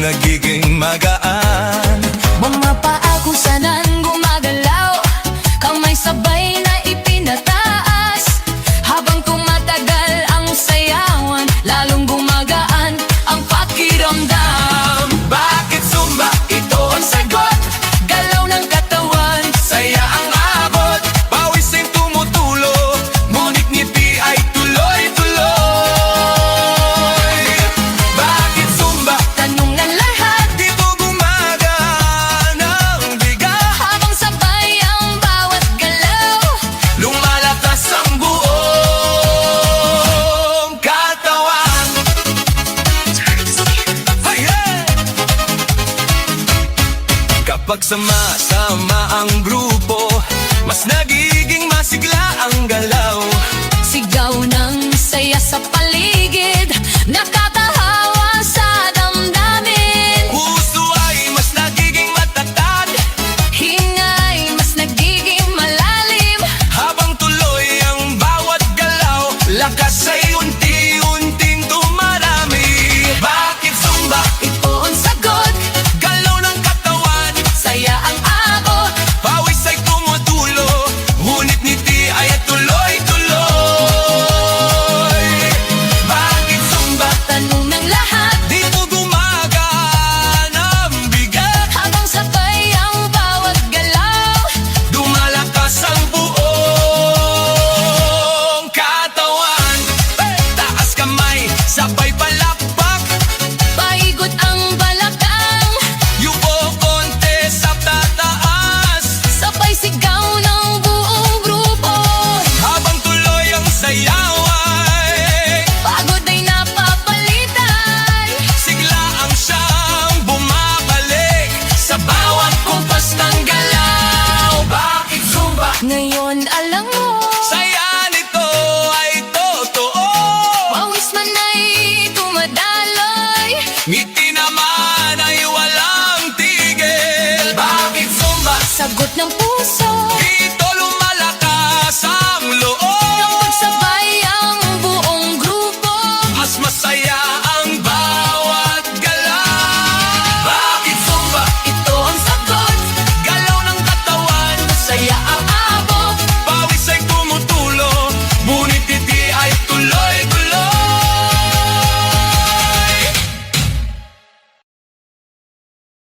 nagiging magaan. Mga paa kung saan gumagalaw, kamay sabay na ipinataas. Habang tumatagal ang sayawan, lalong gumagaan ang pakiramdam. Bakit Zumba? Ito ang sagot. Galaw ng katawan, Saya ang abot, pawis ay tumutulo, ngunit ngiti ay tuloy-tuloy. Bakit Zumba? tanong ng lahat, Dito gumagana ang bigat, habang sabay ang bawat galaw. lumalakas ang buong katawan. Hey, hey! Kapag sama-sama ang grupo, mas nagiging masigla ang galaw. Sigaw ng saya sa paligid, nakatahawa sa damdamin. Puso ay mas nagiging matatag, Hingay mas nagiging malalim. habang tuloy ang bawat galaw, lakas ay unti-unting dumarami. Bakit Zumba? Ito ang sagot, Galaw ng katawan, saya ang abot. pawis ay tumutulo, ngunit ngiti ay tuloy-tuloy. Bakit Zumba? Tanong ng lahat, Dito gumagana ang bigat, habang sabay ang bawat galaw. lumalakas ang buong katawan. Taas kamay, sabay palakpak, Paikot ang balakang, yuko konti sa tataas, sabay sigaw ng buong grupo. habang tuloy ang sayaway. Pagod ay napapalitan, Sigla ang siyang bumabalik sa bawat kumpas ng galaw. Bakit Zumba? ngayon alam mo. Saya nito ay totoo, Pawis man ay tumadaloy, ngiti naman ay walang tigil. Bakit Zumba? sagot ng puso.